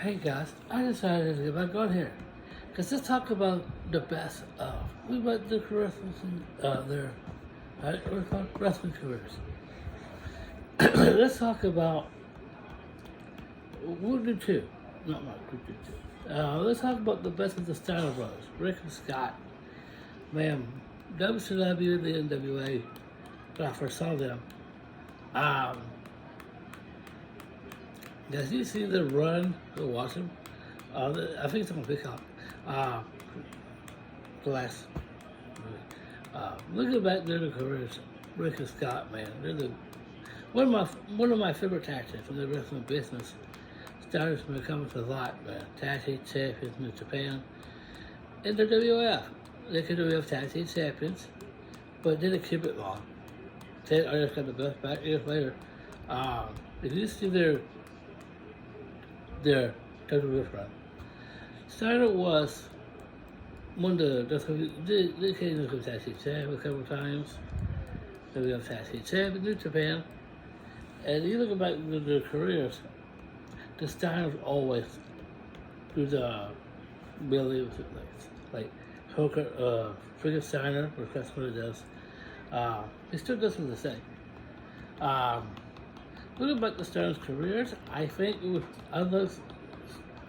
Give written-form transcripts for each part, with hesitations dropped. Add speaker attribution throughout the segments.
Speaker 1: Hey guys, I decided to get back on here because let's talk about the best of. We went the wrestling, their what's called wrestling careers. Let's talk about we'll do two, not much. We'll do two. Let's talk about the best of the Steiner brothers, Rick and Scott. Man, WCW and the NWA. When I first saw them, um, did you see the run? Go watch them. I think it's on Peacock. Uh, the last movie. Looking back their careers, Rick and Scott, man, they're one of my favorite tactics in the wrestling business. Started from coming to a lot, man. Tag team champions in Japan, and the WWF. They could WWF tag team champions, but didn't keep it long. Ted Artis got the best back years later. If you see their WWF run, Steiner was one of the occasional tag team champion a couple of times. WWF tag team champion in Japan. And you look back at their careers, the Steiners always do the Billy, like Hooker, Friggin Steiner, or that's what it does. He still does what they say. Looking back at the Steiners' careers, I think it was others.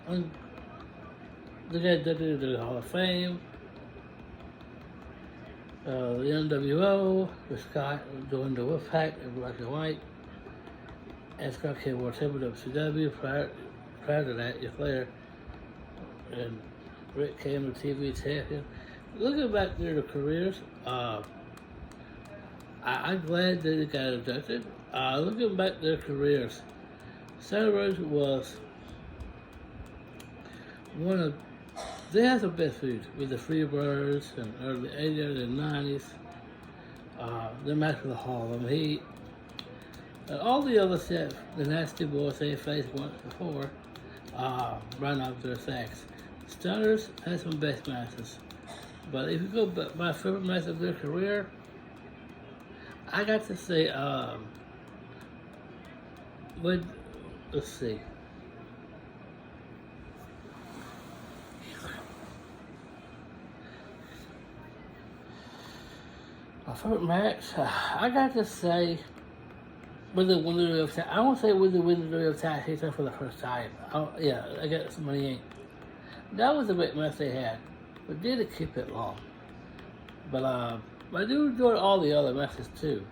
Speaker 1: The guy that did the Hall of Fame, the NWO, with Scott doing the Wolfpack and Black and White. And Scott came over to WCW prior to that, years later. And Rick came to TV champion. Looking back at their careers, I'm glad that they got inducted. Looking back at their careers, Steiner was they had the best food with the Freebirds and early 80s and 90s. Their match with the Harlem Heat. All the other stuff, the Nasty Boys they faced once before, run off their sacks. Steiners had some best matches. But if you go by my favorite match of their career, I got to say, let's see. My favorite match, I got to say, with the winner of I won't say with the winner of tag team for the first time. I got some money. That was a great match they had, but didn't keep it long. But I do enjoy all the other matches too,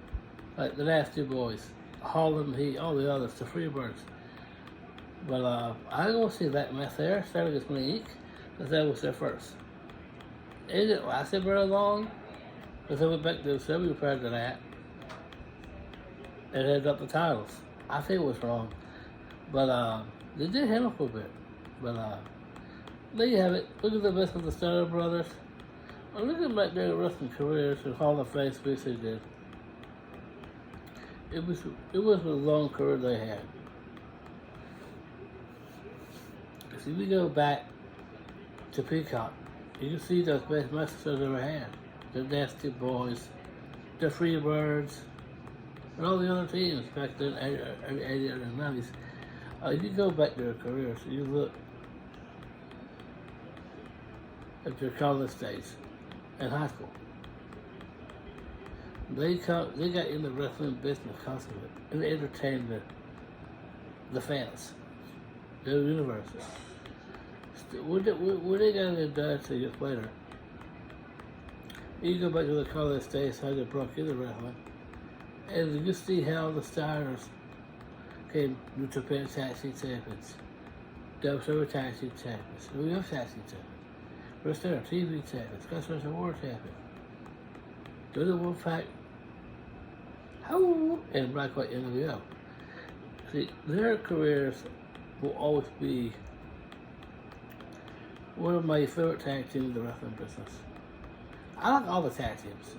Speaker 1: like the Nasty Boys, Harlem Heat, all the others, the Freebirds. But I don't see that match there. Started against Monique, because that was their first. It didn't last very long, because they went back to the W prior to that. And had up the titles. I think it was wrong. But they did handle it a bit. But there you have it. Look at the best of the Steiner brothers. Looking back their wrestling careers and Hall of Fame speech they did. It was a long career they had. If we go back to Peacock, you can see those best matches they've ever had. The Nasty Boys, the Freebirds, and all the other teams back then, 80s and 90s. If you go back to their careers, you look at their college days and high school. They got in the wrestling business constantly, and they entertained the fans, the universe. When they got into years later, you go back to the college days, how they broke into wrestling. And you see how the Steiners came to Japan Tag Team Champions, WCW Tag Team Champions, WWF Tag Team Champions, Wrestler TV Champions, Scottish Wrestling World Champions, do the Wolfpack, and Black White NWO. See, their careers will always be one of my favorite tag teams in the wrestling business. I like all the tag teams,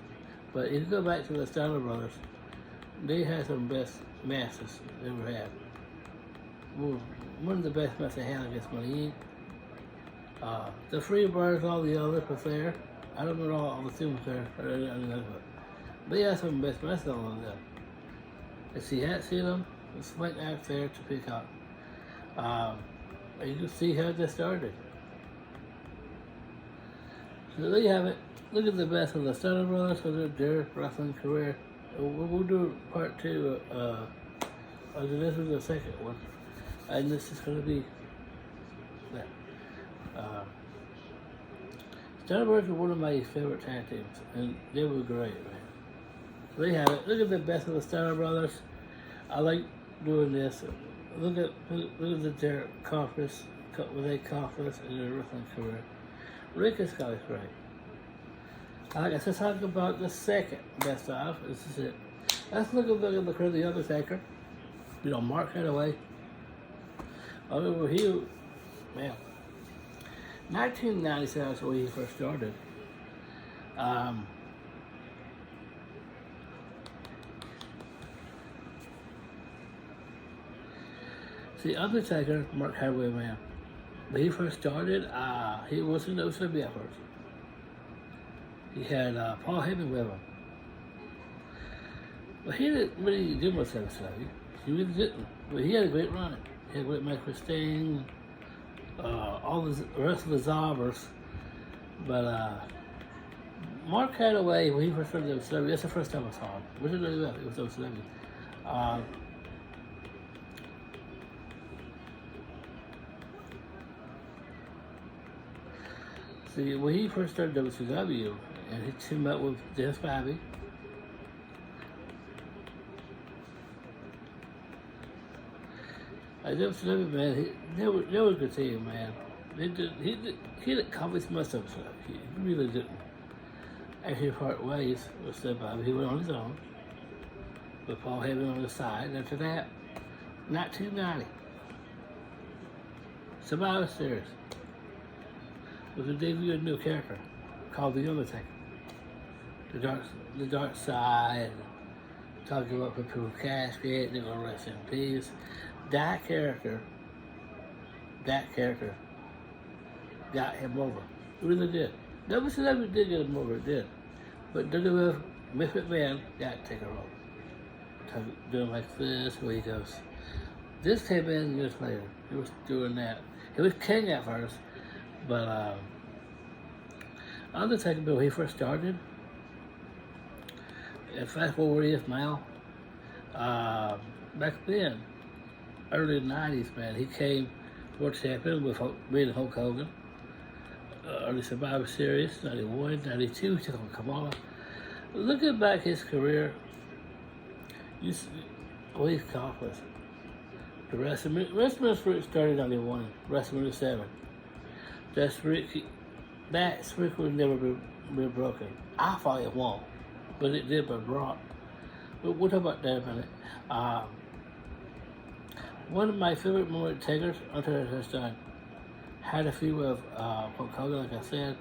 Speaker 1: but if you go back to the Steiner brothers, they had some best matches they ever had. One of the best matches they had against Monique. The Freebirds, all the others were there. I don't know all the teams there, but they had some best matches on them. If you hadn't seen them, it's right out there to Peacock. And you can see how this started. So there you have it. Look at the best of the Steiner Brothers for their wrestling career. We'll do part two. This is the second one, and this is going to be that. Steiner Brothers were one of my favorite tag teams, and they were great, man. So there you have it. Look at the best of the Steiner Brothers. I like doing this. Look at their accomplishments, what they accomplished in their wrestling career. Rick is great. Let's talk about the second best of. This is it. Let's look at the career of the Undertaker. You know, Mark Hathaway. I remember he, man, 1997 is when he first started. See, Undertaker, Mark Hathaway, man. When he first started, he was in WCW at first. He had Paul Heyman with him. But he didn't really do much WCW. He really didn't. But he had a great run. He had a great match with Sting, all the rest of the Zobbers. But Mark Hathaway, when he first started WCW, that's the first time I saw him. It wasn't really well, it was WCW. See, when he first started WCW, and he teamed up with Dennis Bobby, WCW, man, they were a good team, man. He didn't accomplish much of stuff. He really didn't. Actually, part ways with Dennis Bobby. He went on his own, with Paul Heyman on the side. After that, 1990, Survivor Series. Was a debut of a new character called The Undertaker. The dark side, talking about people casket, they're gonna rest in peace. That character got him over. It really did. WCW did get him over, it did. But WWF, Miss McMahon, got to take her over. Doing like this, where he goes. This came in years later. He was doing that. He was king at first. But Undertaker, when he first started, and fast forward where he is now, back then, early 90s, man, he came world champion with Hulk Hogan. Early Survivor Series, 91, 92, he took on Kamala. Looking back his career, you see what he's accomplished. The WrestleMania started in 91, WrestleMania 7. That streak will never be broken. I thought it won't, but it did by Brock. But we'll talk about that in a minute. One of my favorite moment takers until this time had a few of Hulk Hogan, like I said.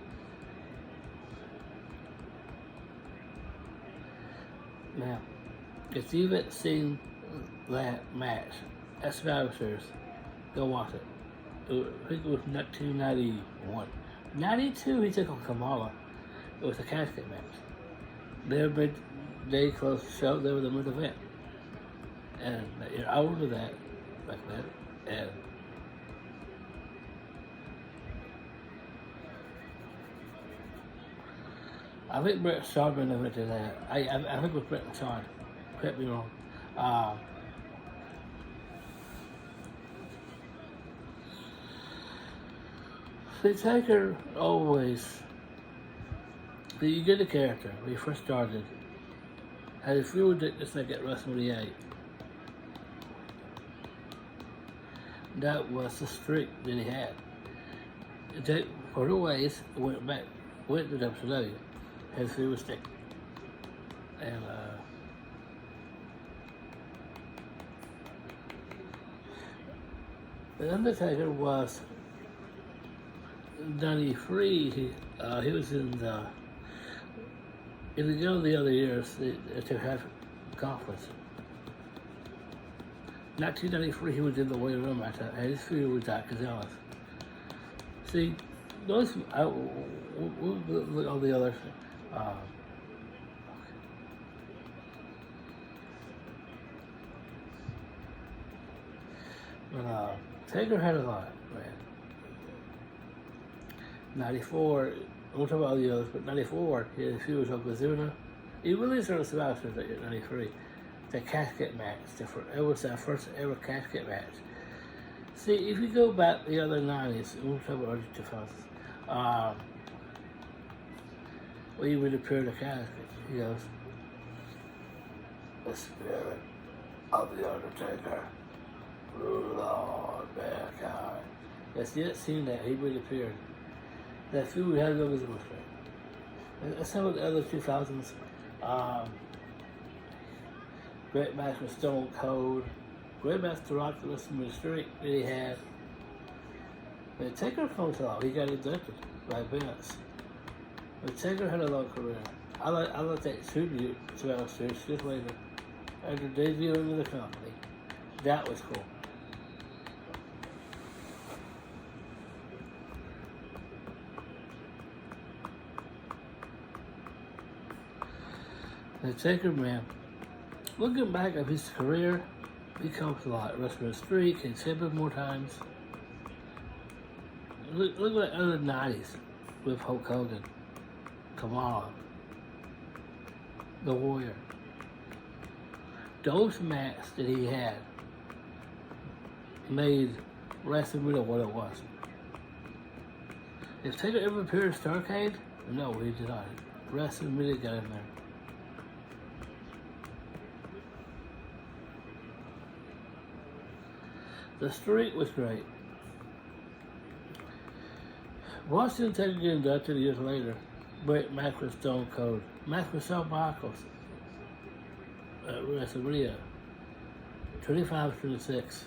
Speaker 1: Now, if you haven't seen that match at Survivor Series, go watch it. I think it was 1991. 92, he took on Kamala. It was a casket match. They closed the show, they were the main event. And I ordered that back then. And I think Bret Sharman invented that. I think it was Bret and Shawn. Correct me wrong. The Taker always, you get a character when he first started, had a few ridiculous like at WrestleMania 8. That was the streak that he had. For the ways, went to WCW, had a few mistakes. And The Undertaker was 93. He was in the other years to have conference. 1993, he was in the weight room at his feud with Doc Gonzalez. See, those, we'll look at all the others. But Taker had a lot. Man. 94, I won't talk about all the others, but 94, he had a feud with Yokozuna. He really started Survivor Series at 93. The casket match, it was our first ever casket match. See, if you go back the other 90s, we'll talk about early 2000s, we would appear the casket. He goes, the spirit of the Undertaker, Lord Mankind. That's yet seen that, he would appear. That feud we had over the straight. Let's have the other 2000s. Great match with Stone Cold. Great match to Rock the Wrestling Streak that he had. But Taker comes along. He got inducted by Vince. But Taker had a long career. I like that tribute to Al Series just later. After debuting in the company. That was cool. The Taker, man, looking back at his career, he comes a lot. Wrestling Streak, he's champion more times. Look at the other 90s with Hulk Hogan. Come on. The Warrior. Those matches that he had made WrestleMania what it was. If Taker ever appeared at Starrcade? No, he did not. WrestleMania got him there. The streak was great. Washington Taker getting inducted years later. Great match with Stone Cold. Match with Shawn Michaels at WrestleMania. 25, 26,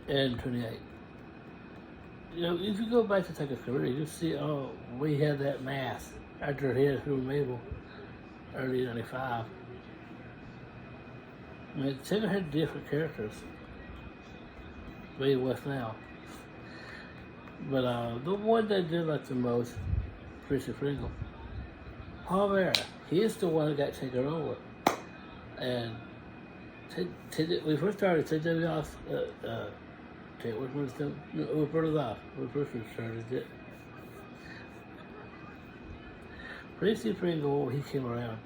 Speaker 1: and 28. You know, if you go back to Taker's career, you see, oh, we had that mask after he had through Mabel, early 95. I mean, Taker had different characters. But he was now. But the one that I did like the most, Chrissy Pringle. Paul Bearer, he is the one that got taken over. And we first started TW off, we put it off. We first started it. Chrissy Pringle, he came around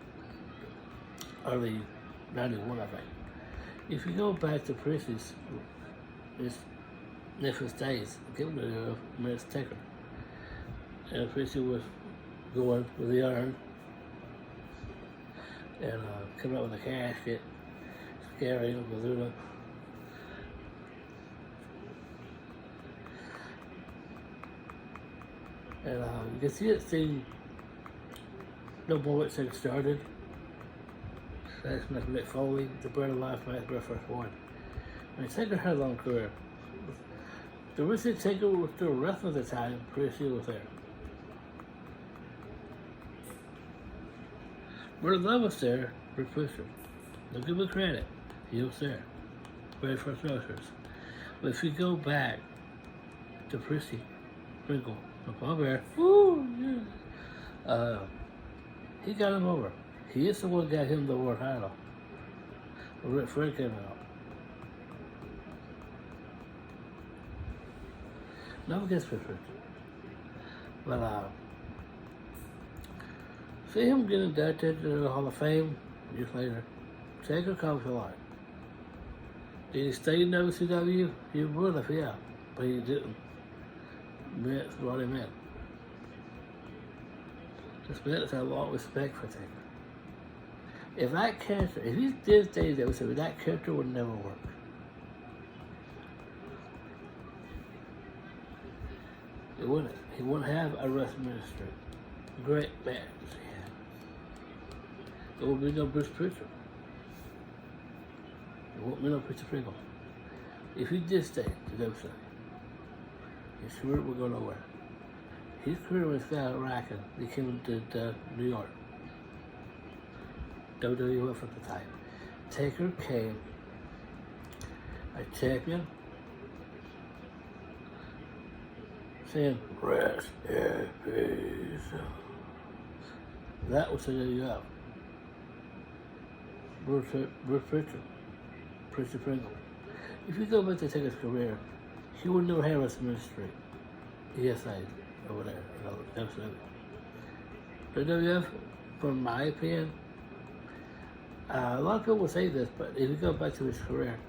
Speaker 1: early 91, I think. If you go back to Chrissy's, his nephew days, given to Miss Taker. And Chrissy was going with the iron and coming up with a casket, scary Yokozuna. And you can see it scene no more what Taker started. That's Mick Foley, the Bread of Life match, their first one. I mean, Taker had a long career. The reason Taker was still wrestling at the time, Chrissy was there. Brother Love was there for Fisher. Don't give him credit. He was there. Very first wrestlers. But if you go back to Chrissy Pringle, Paul Bear, he got him over. He is the one who got him the world title. Ric Flair came out. Never gets Richard. But see him get inducted to the Hall of Fame years later. Taker comes a lot. Did he stay in WCW? He would have, yeah. But he didn't. That's what he meant. Just meant a lot of respect for Taker. If that character, if he did stay there, that character would never work. It wouldn't. He wouldn't have a WrestleMania streak. Great match he had. There would be no Bruce Pritchard. There won't be no Chrissy Pringle. If he did stay to WWE, his career would go nowhere. His career was skyrocketing. He came to New York. WWF at the time. Taker came a champion, saying, rest in peace. That was the WWF. Bruce Pritchard, Chrissy Pringle. If you go back to Taker's career, he would never have us ministry. ESA over there. Absolutely. The WWF, from my opinion, a lot of people will say this, but if you go back to his career,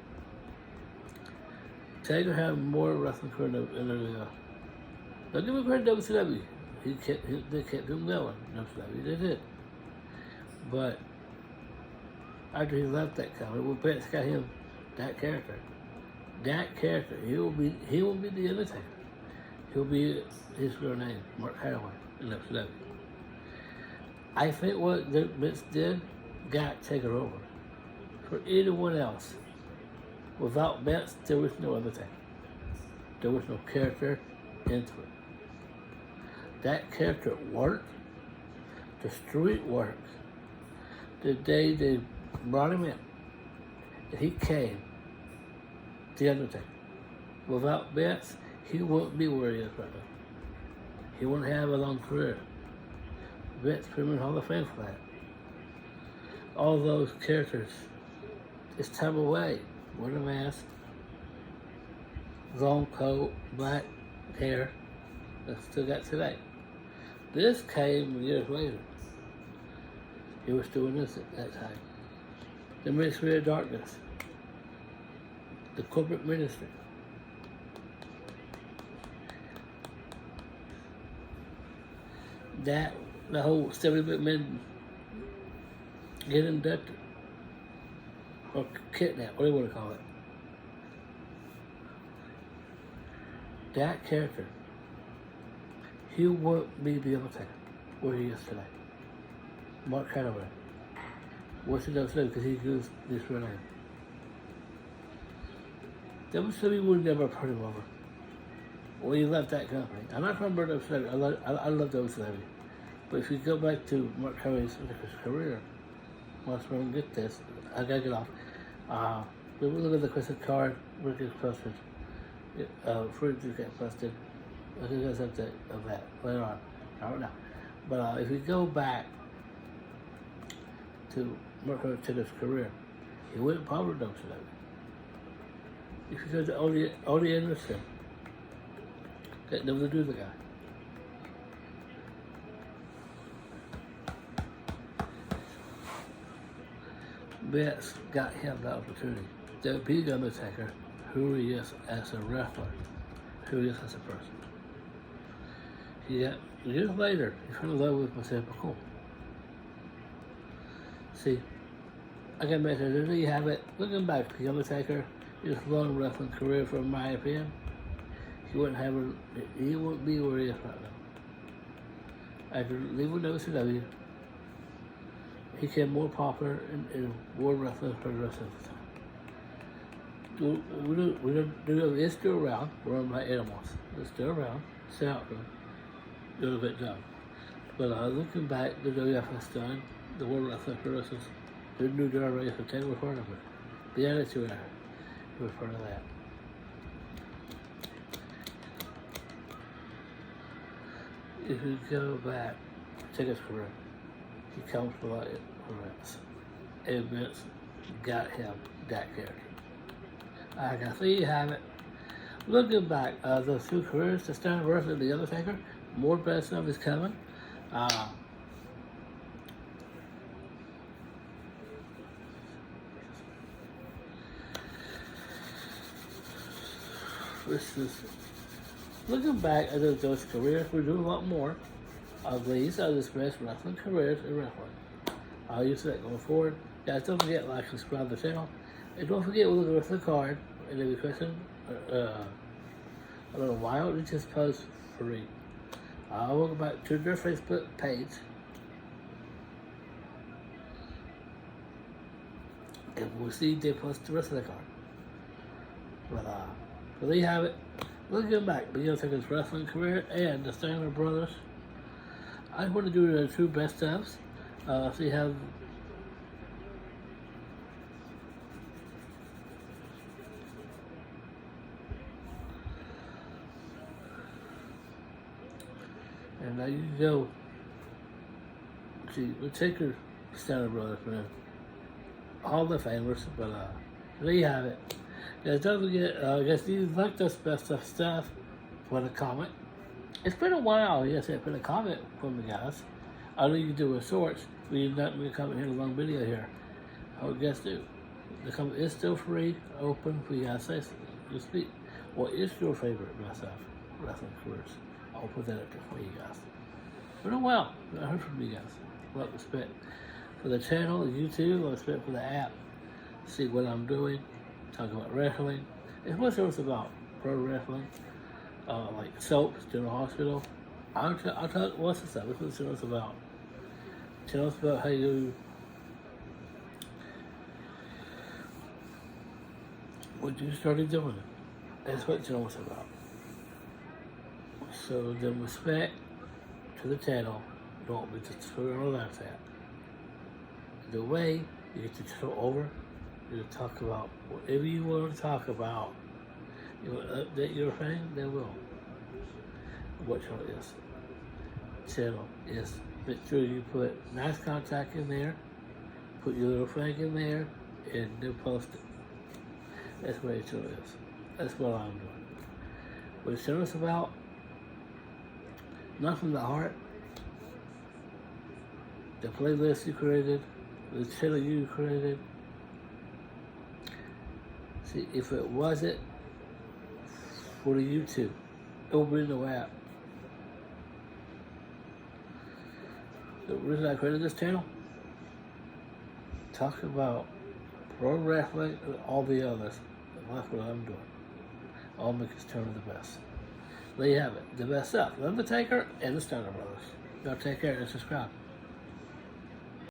Speaker 1: Taker had more wrestling career in the WWF. Don't give me credit to WCW. They kept him going. WCW, they did. But after he left that company, Vince got him that character. That character, he will be the Undertaker. He'll be his real name, Mark Hathaway, in WCW. I think what Vince did got Taker over. For anyone else, without Vince, there was no Undertaker. There was no character into it. That character worked. The street worked. The day they brought him in, and he came, The Undertaker. Without Vince, he wouldn't be where he is right now. He wouldn't have a long career. Vince put him in Hall of Fame for that. All those characters, it's time away. Wear the mask, long coat, black hair, that's still got today. This came years later. He was doing this at that time. The Ministry of Darkness, the corporate ministry. That, the whole 70 men get inducted, or kidnapped, what do you want to call it. That character, he won't be the Undertaker where he is today. Mark Hathaway. What's he does because he used this real name. WCW would never put him over. When he left that company. I'm not from WCW. I love WCW. But if you go back to Mark Hathaway's career, once we're going to get this, I gotta get off. We will look at the question card, where it gets posted. Fruit just get posted. I think that's update of that later on. I don't know. But if we go back to Mark Hathaway's career, he went power WCW. If you go to Odie Anderson, that never do the guy. Vince got him the opportunity to be the Undertaker, who he is as a wrestler, who he is as a person. Years later, he fell in love with Marcel McCool. See, I can mention, there you have it. Looking back, the Undertaker, his long wrestling career, from my opinion, he wouldn't be where he is right now. After leaving WCW, he became more popular in world wrestling for the rest of the time. It's still around. We're on my animals. It's still around. Stay out there. Do a bit job. But looking back, the WWF has done, the World Wrestling Federation, the new generation, Taker was part of it. The Attitude Era, he was part of that. If you go back, Taker's career, he comes from Vince. And Vince got him that character. I can see you have it. Looking back, those two careers, the Steiner versus the Undertaker, more bad stuff is coming. Looking back at those careers, we're doing a lot more of these are the best wrestling careers in wrestling. I'll use that going forward. Guys, don't forget like, subscribe to the channel. And don't forget, we'll look at the rest of the card. And if you question a little while, we just post free. I'll go back to their Facebook page. And we'll see they post the rest of the card. But so there you have it. Looking back, the Undertaker's wrestling career and the Steiner brothers. I want to do the two best ofs. So you have and now you can go see we'll take your Steiner brothers, man. All the famous, but there you have it. Guys, don't forget, guys, do you like this best of stuff? Put a comment. It's been a while, yes, it's been a comment from the guys. I know you do with shorts, but you're not going to comment here in a long video here. I would guess do. The comment is still free, open for you guys to speak. What is your favorite wrestling careers? I'll put that up there for you guys. Been a while. I heard from you guys. A lot of respect for the channel, YouTube, a lot of respect for the app. See what I'm doing, talk about wrestling. It's what it's about. Pro wrestling, like soaps, General Hospital. I'll talk what's the stuff. That's what the channel's about. Channel's about how you what you started doing. That's what the channel's about. So the respect to the channel, don't be just throwing all that. The way you get to throw over, you talk about whatever you want to talk about. You want to update your thing, they will. What channel is? Channel is make sure you put nice contact in there, put your little thing in there, and then post it. That's what the channel is. That's what I'm doing. What the channel is about, not from the heart. The playlist you created, the channel you created. See, if it wasn't for the YouTube, it would be no app. The reason I created this channel, talk about pro wrestling and all the others. And that's what I'm doing. I'll make this channel the best. There you have it, the best stuff. The Undertaker and the Steiner Brothers. Y'all take care and subscribe.